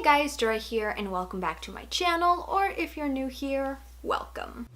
guys, Dora here and welcome back to my channel, or if you're new here, welcome.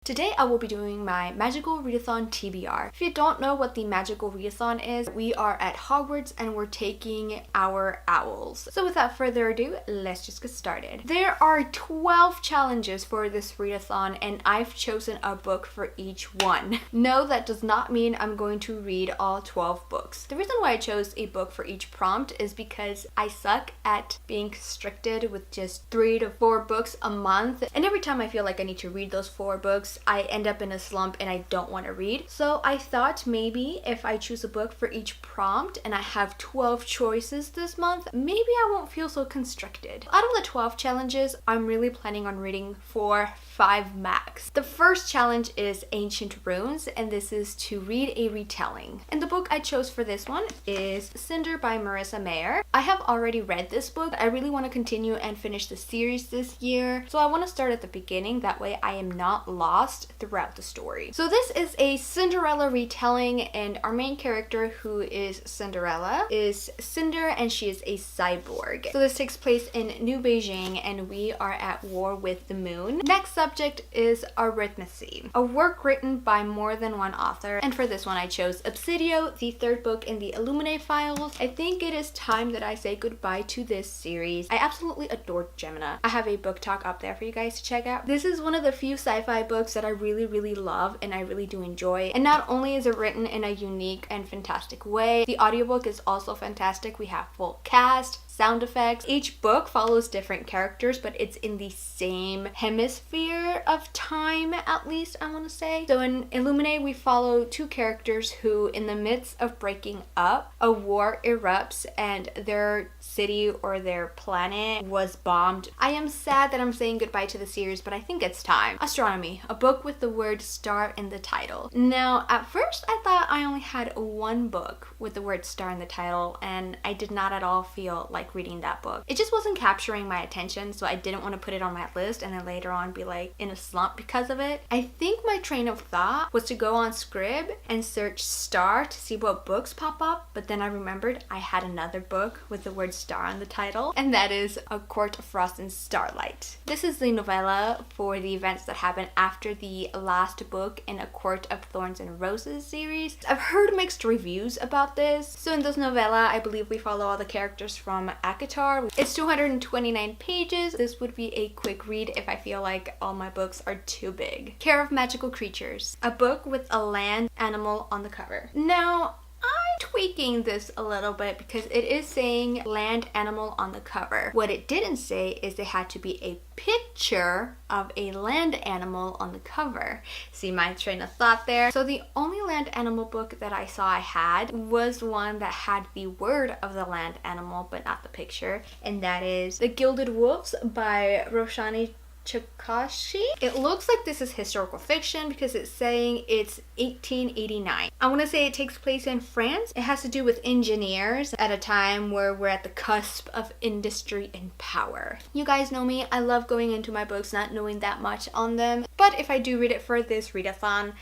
Today I will be doing my Magical Readathon TBR. If you don't know what the Magical Readathon is, we are at Hogwarts and we're taking our owls. So without further ado, let's just get started. There are 12 challenges for this readathon and I've chosen a book for each one. No, that does not mean I'm going to read all 12 books. The reason why I chose a book for each prompt is because I suck at being constricted with just 3 to 4 books a month, and every time I feel like I need to read those 4 books, I end up in a slump and I don't want to read. So I thought maybe if I choose a book for each prompt and I have 12 choices this month, maybe I won't feel so constricted. Out of the 12 challenges, I'm really planning on reading 5 max. The first challenge is Ancient Runes, and this is to read a retelling. And the book I chose for this one is Cinder by Marissa Mayer. I have already read this book. I really want to continue and finish the series this year, so I want to start at the beginning. That way I am not lost throughout the story. So this is a Cinderella retelling, and our main character, who is Cinderella, is Cinder, and she is a cyborg. So this takes place in New Beijing and we are at war with the moon. Next subject is Arithmancy, a work written by more than one author, and for this one I chose Obsidio, the 3rd book in the Illuminae files. I think it is time that I say goodbye to this series. I absolutely adore Gemina. I have a book talk up there for you guys to check out. This is one of the few sci-fi books that I really love and I really do enjoy, and not only is it written in a unique and fantastic way, the audiobook is also fantastic. We have full cast, sound effects. Each book follows different characters, but it's in the same hemisphere of time, at least I want to say. So in Illuminae, we follow 2 characters who, in the midst of breaking up, a war erupts and their city or their planet was bombed. I am sad that I'm saying goodbye to the series, but I think it's time. Astronomy, a book with the word star in the title. Now, at first I thought I only had 1 book with the word star in the title, and I did not at all feel like reading that book. It just wasn't capturing my attention, so I didn't want to put it on my list and then later on be like in a slump because of it. I think my train of thought was to go on Scrib and search star to see what books pop up, but then I remembered I had another book with the word star on the title, and that is A Court of Frost and Starlight. This is the novella for the events that happen after the last book in A Court of Thorns and Roses series. I've heard mixed reviews about this. So in this novella, I believe we follow all the characters from ACOTAR. It's 229 pages. This would be a quick read if I feel like all my books are too big. Care of Magical Creatures, a book with a land animal on the cover. Now, I'm tweaking this a little bit because it is saying land animal on the cover. What it didn't say is there had to be a picture of a land animal on the cover. See my train of thought there? So the only land animal book that I saw I had was one that had the word of the land animal but not the picture, and that is The Gilded Wolves by Roshani Chakashi. It looks like this is historical fiction because it's saying it's 1889. I want to say it takes place in France. It has to do with engineers at a time where we're at the cusp of industry and power. You guys know me, I love going into my books not knowing that much on them, but if I do read it for this readathon,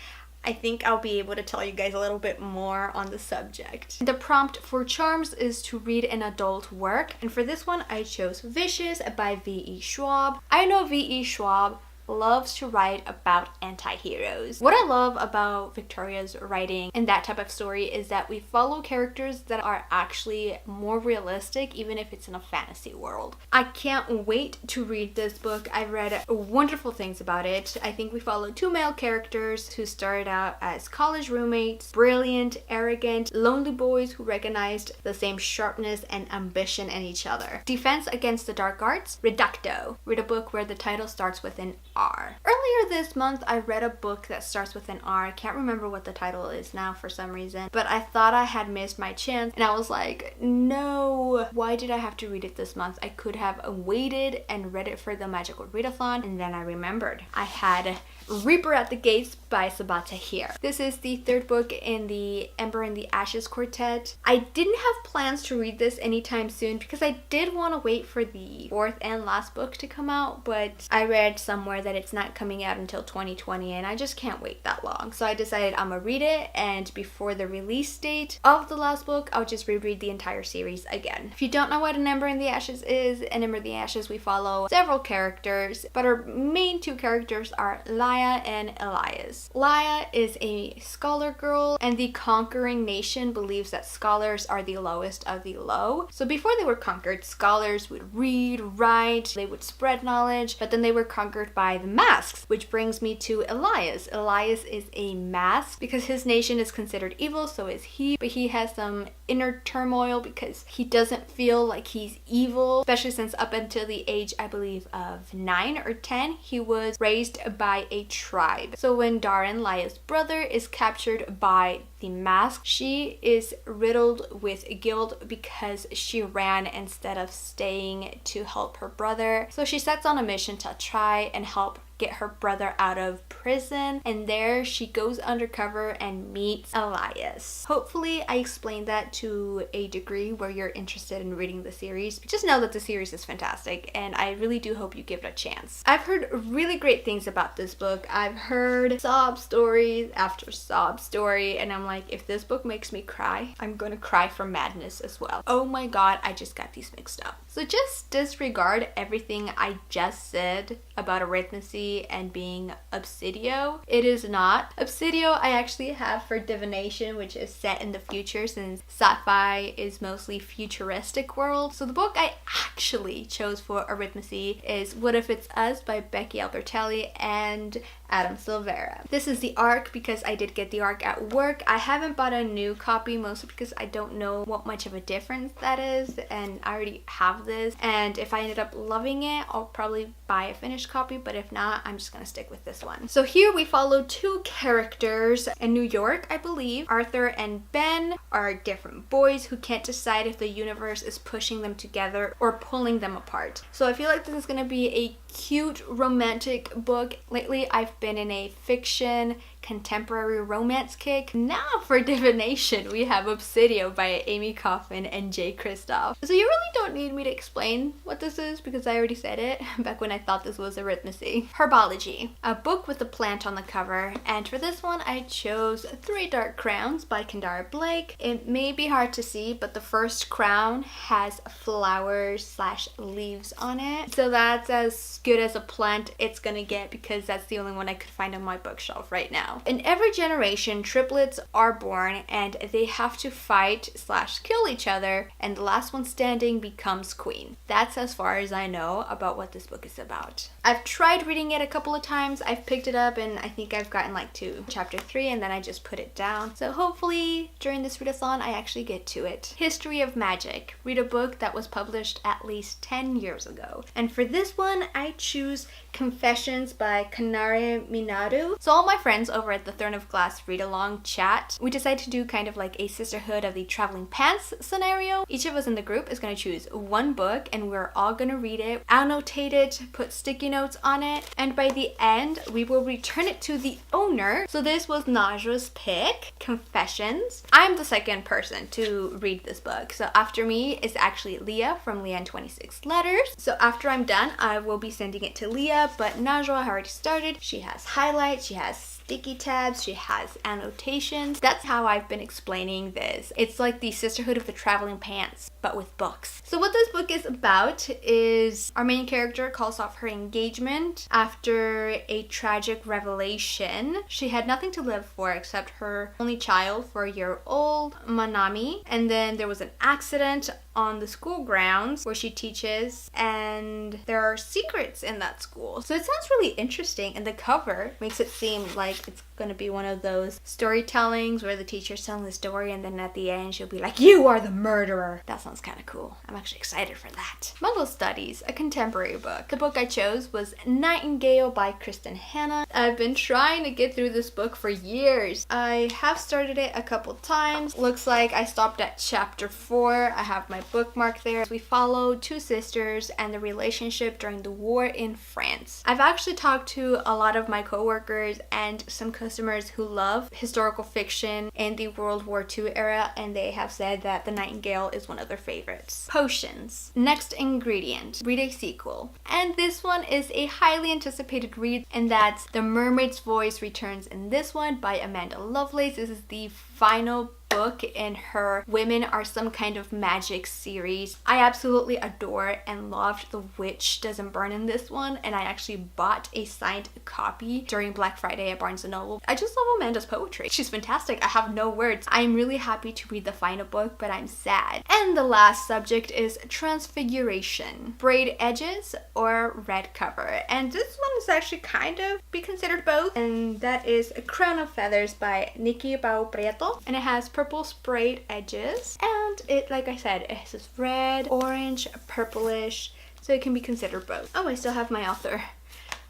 I think I'll be able to tell you guys a little bit more on the subject. The prompt for charms is to read an adult work, and for this one I chose Vicious by V.E. Schwab. I know V.E. Schwab loves to write about anti-heroes. What I love about Victoria's writing in that type of story is that we follow characters that are actually more realistic, even if it's in a fantasy world. I can't wait to read this book. I've read wonderful things about it. I think we follow 2 male characters who started out as college roommates, brilliant, arrogant, lonely boys who recognized the same sharpness and ambition in each other. Defense Against the Dark Arts, Reducto. Read a book where the title starts with an R. Earlier this month, I read a book that starts with an R. I can't remember what the title is now for some reason, but I thought I had missed my chance, and I was like, no, why did I have to read it this month? I could have waited and read it for the Magical Readathon, and then I remembered I had Reaper at the Gates by Sabaa Tahir. This is the third book in the Ember and the Ashes quartet. I didn't have plans to read this anytime soon because I did want to wait for the fourth and last book to come out, but I read somewhere that it's not coming out until 2020 and I just can't wait that long. So I decided I'm gonna read it, and before the release date of the last book, I'll just reread the entire series again. If you don't know what an Ember and the Ashes is, in Ember and the Ashes we follow several characters, but our main two characters are Laia and Elias. Laia is a scholar girl, and the conquering nation believes that scholars are the lowest of the low. So before they were conquered, scholars would read, write, they would spread knowledge, but then they were conquered by the masks, which brings me to Elias. Elias is a mask because his nation is considered evil, so is he, but he has some inner turmoil because he doesn't feel like he's evil, especially since up until the age, I believe, of 9 or 10, he was raised by a tribe. So when Darren, Laia's brother, is captured by the mask, she is riddled with guilt because she ran instead of staying to help her brother. So she sets on a mission to try and help get her brother out of prison, and there she goes undercover and meets Elias. Hopefully I explained that to a degree where you're interested in reading the series. Just know that the series is fantastic and I really do hope you give it a chance. I've heard really great things about this book. I've heard sob stories after sob story, and I'm like, if this book makes me cry, I'm gonna cry from madness as well. Oh my god, I just got these mixed up. So just disregard everything I just said about arithmancy and being Obsidio. It is not. Obsidio I actually have for divination, which is set in the future since sci-fi is mostly futuristic world. So the book I actually chose for arithmancy is What If It's Us by Becky Albertelli and Adam Silvera. This is the ARC because I did get the ARC at work. I haven't bought a new copy mostly because I don't know what much of a difference that is, and I already have this, and if I ended up loving it, I'll probably buy a finished copy, but if not, I'm just gonna stick with this one. So here we follow two characters in New York, I believe. Arthur and Ben are different boys who can't decide if the universe is pushing them together or pulling them apart. So I feel like this is gonna be a cute romantic book. Lately I've been in a fiction contemporary romance kick. Now for divination we have Obsidio by Amy Coffin and Jay Kristoff. So you really don't need me to explain what this is because I already said it back when I thought this was arithmancy. Herbology, a book with a plant on the cover, and for this one I chose Three Dark Crowns by Kendara Blake. It may be hard to see, but the first crown has flowers / leaves on it, so that's as good as a plant it's gonna get because that's the only one I could find on my bookshelf right now. In every generation, triplets are born and they have to fight / kill each other, and the last one standing becomes queen. That's as far as I know about what this book is about. I've tried reading it a couple of times. I've picked it up and I think I've gotten like to chapter 3 and then I just put it down. So hopefully during this readathon I actually get to it. History of Magic. Read a book that was published at least 10 years ago. And for this one I choose Confessions by Kanare Minaru. So all my friends over at the Throne of Glass read-along chat, we decided to do kind of like a sisterhood of the traveling pants scenario. Each of us in the group is going to choose one book and we're all going to read it, annotate it, put sticky notes on it, and by the end we will return it to the owner. So this was Najwa's pick, Confessions. I'm the second person to read this book. So after me is actually Leah from Leah and 26 Letters. So after I'm done, I will be sending it to Leah, but Najwa already started. She has highlights, she has sticky tabs, she has annotations. That's how I've been explaining this. It's like the Sisterhood of the Traveling Pants, but with books. So what this book is about is our main character calls off her engagement after a tragic revelation. She had nothing to live for except her only child, 4-year-old Manami, and then there was an accident on the school grounds where she teaches, and there are secrets in that school. So it sounds really interesting, and the cover makes it seem like it's gonna be one of those storytellings where the teacher's telling the story and then at the end she'll be like, "You are the murderer." That sounds kind of cool. I'm actually excited for that. Muggle Studies, a contemporary book. The book I chose was Nightingale by Kristen Hanna. I've been trying to get through this book for years. I have started it a couple times. Looks like I stopped at chapter 4. I have my my bookmark there. We follow two sisters and the relationship during the war in France. I've actually talked to a lot of my coworkers and some customers who love historical fiction in the World War II era, and they have said that The Nightingale is one of their favorites. Potions. Next ingredient. Read a sequel. And this one is a highly anticipated read, and that's The Mermaid's Voice returns in this one by Amanda Lovelace. This is the final book in her Women Are Some Kind of Magic series. I absolutely adore and loved The Witch Doesn't Burn in this one, and I actually bought a signed copy during Black Friday at Barnes & Noble. I just love Amanda's poetry. She's fantastic. I have no words. I'm really happy to read the final book, but I'm sad. And the last subject is Transfiguration. Braid edges or red cover. And this one is actually kind of be considered both, and that is A Crown of Feathers by Nikki Pau Prieto, and it has purple sprayed edges, and it, like I said, it has this red, orange, purplish, so it can be considered both. Oh, I still have my author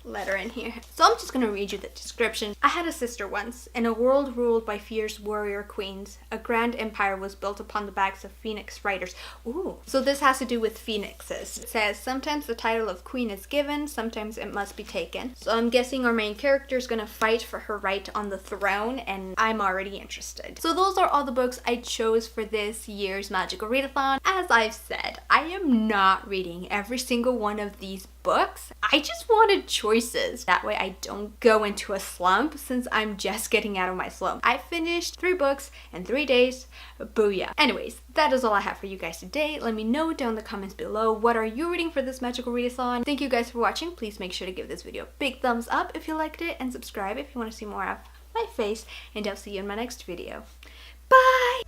letter in here. So I'm just gonna read you the description. I had a sister once. In a world ruled by fierce warrior queens, a grand empire was built upon the backs of phoenix riders. Ooh. So this has to do with phoenixes. It says, sometimes the title of queen is given, sometimes it must be taken. So I'm guessing our main character is gonna fight for her right on the throne, and I'm already interested. So those are all the books I chose for this year's Magical Readathon. As I've said, I am not reading every single one of these books. I just wanted choices. That way I don't go into a slump, since I'm just getting out of my slump. I finished 3 books in 3 days. Booyah. Anyways, that is all I have for you guys today. Let me know down in the comments below, what are you reading for this Magical Readathon? Thank you guys for watching. Please make sure to give this video a big thumbs up if you liked it, and subscribe if you want to see more of my face, and I'll see you in my next video. Bye!